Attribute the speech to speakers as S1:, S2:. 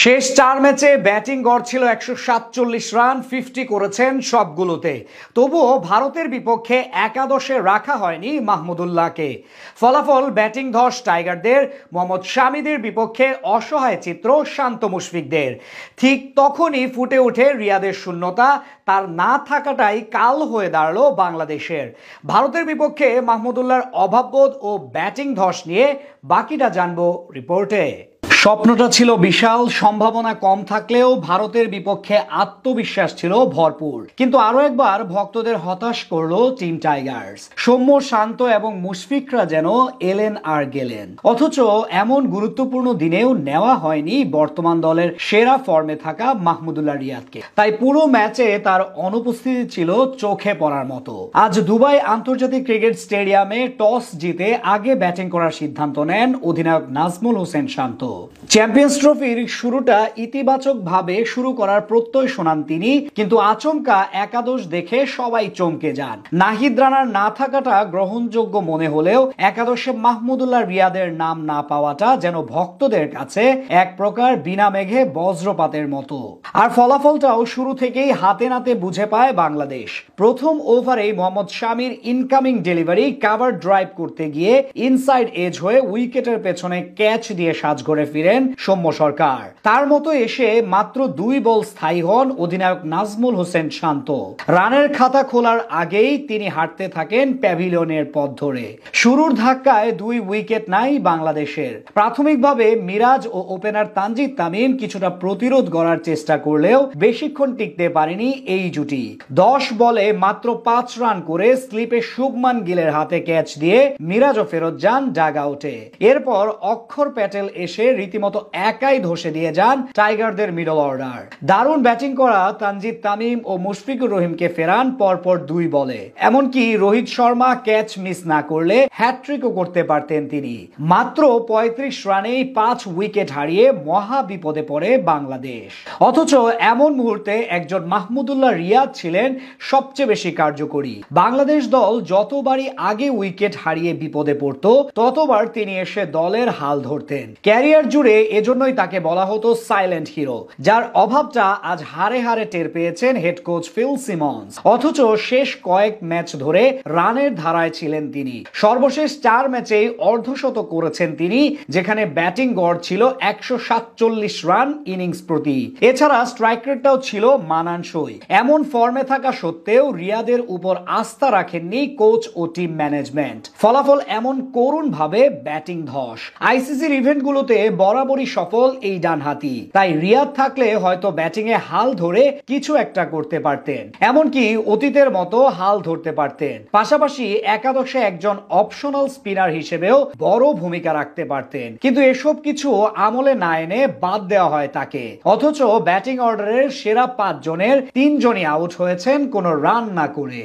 S1: শেষ 4 ম্যাচে ব্যাটিং গড় ছিল 147 রান, 50 করেছেন সবগুলোতে। তবুও ভারতের বিপক্ষে একাদশে রাখা হয়নি মাহমুদুল্লাহকে। ফলাফল ব্যাটিং ধস টাইগারদের, মোহাম্মদ শামিদের বিপক্ষে অসহায় চিত্র শান্ত মুশফিকদের। ঠিক তখনই ফুটে ওঠে রিয়াদের শূন্যতা, তার না থাকাটাই কাল হয়ে দাঁড়ালো বাংলাদেশের। ভারতের বিপক্ষে মাহমুদুল্লাহর অভাববোধ ও ব্যাটিং ধস নিয়ে বাকিটা জানবো রিপোর্টে। স্বপ্নটা ছিল বিশাল, সম্ভাবনা কম থাকলেও ভারতের বিপক্ষে আত্মবিশ্বাস ছিল ভরপুর। কিন্তু আরো একবার ভক্তদের হতাশ করলো টিম টাইগার্স। সৌম্য, শান্ত এবং মুশফিকরা যেন এলেন আর গেলেন, অথচ এমন গুরুত্বপূর্ণ দিনেও নেওয়া হয়নি বর্তমান দলের সেরা ফর্মে থাকা মাহমুদুল্লাহ রিয়াদকে। তাই পুরো ম্যাচে তার অনুপস্থিতি ছিল চোখে পড়ার মতো। আজ দুবাই আন্তর্জাতিক ক্রিকেট স্টেডিয়ামে টস জিতে আগে ব্যাটিং করার সিদ্ধান্ত নেন অধিনায়ক নাজমুল হোসেন শান্ত। চ্যাম্পিয়ন্স ট্রফির শুরুটা ইতিবাচকভাবে শুরু করার প্রত্যয় শোনান তিনি, কিন্তু আচমকা একাদশ দেখে সবাই চমকে যান। নাহিদ রানার না থাকাটা গ্রহণযোগ্য মনে হলেও একাদশে মাহমুদুল্লাহ রিয়াদের নাম না পাওয়াটা যেন ভক্তদের কাছে এক প্রকার বিনা মেঘে বজ্রপাতের মতো। আর ফলাফলটাও শুরু থেকেই হাতে নাতে বুঝে পায় বাংলাদেশ। প্রথম ওভারে মোহাম্মদ শামির ইনকামিং ডেলিভারি কাভার ড্রাইভ করতে গিয়ে ইনসাইড এজ হয়ে উইকেটের পেছনে ক্যাচ দিয়ে সাজঘরে ফিরেন সৌম্য সরকার। তার মতো এসে মাত্র 2 বল স্থায়ী হন অধিনায়ক নাজমুল হোসেন শান্ত। রানের খাতা খোলার আগেই তিনি হাঁটতে থাকেন প্যাভিলিয়নের পথ ধরে। শুরুর ধাক্কায় 2 উইকেট নাই বাংলাদেশের। প্রাথমিকভাবে মিরাজ ও ওপেনার তানজিদ তামিম কিছুটা প্রতিরোধ গড়ার চেষ্টা করলেও বেশিক্ষণ টিকতে পারেনি এই জুটি। 10 বলে মাত্র 5 রান করে স্লিপে শুভমান গিলের হাতে ক্যাচ দিয়ে মিরাজও ফেরত যান ডাগ আউটে। এরপর অক্ষর প্যাটেল এসে রীতিমতো একাই ধসে দিয়ে যান টাইগারদের মিডল অর্ডার। দারুণ ব্যাটিং করা তানজিদ তামিম ও মুশফিকুর রহিমকে ফেরান পরপর 2 বলে। এমনকি রোহিত শর্মা ক্যাচ মিস না করলে হ্যাট্রিকও করতে পারতেন তিনি। মাত্র 35 রানেই 5 উইকেট হারিয়ে মহা বিপদে পড়ে বাংলাদেশ। অথচ এমন মুহূর্তে একজন মাহমুদুল্লাহ রিয়াদ ছিলেন সবচেয়ে বেশি কার্যকরী। বাংলাদেশ দল যতবারই আগে উইকেট হারিয়ে বিপদে পড়ত, ততবার তিনি এসে দলের হাল ধরতেন। ক্যারিয়ার জুড়ে এজন্যই তাকে বলা হতো সাইলেন্ট হিরো, যার অভাবটা আজ হারে হারে টের পেয়েছেন হেড কোচ ফিল সিমন্স। অথচ শেষ কয়েক ম্যাচ ধরে রানের ধারায় ছিলেন তিনি। সর্বশেষ 4 ম্যাচেই অর্ধশতক করেছেন তিনি, যেখানে ব্যাটিং গড় ছিল 147 রান ইনিংস প্রতি। এছাড়া স্ট্রাইক রেটটাও ছিল মানানসই। এমন ফর্মে থাকা সত্ত্বেও রিয়াদের উপর আস্থা রাখেননি কোচ ও টিম ম্যানেজমেন্ট। ফলাফল এমন করুণ ভাবে ব্যাটিং ধস। আইসিসির ইভেন্টগুলোতে বরাবরই সফল এই ডানহাতি, তাই রিয়াদ থাকলে হয়তো ব্যাটিং এ হাল ধরে কিছু একটা করতে পারতেন, এমনকি অতীতের মতো হাল ধরতে পারতেন। পাশাপাশি একাদশে একজন অপশনাল স্পিনার হিসেবেও বড় ভূমিকা রাখতে পারতেন, কিন্তু এসব কিছু আমলে না এনে বাদ দেওয়া হয় তাকে। অথচ ব্যাটিং অর্ডারের সেরা 5 জনের 3 জনই আউট হয়েছেন কোনো রান না করে।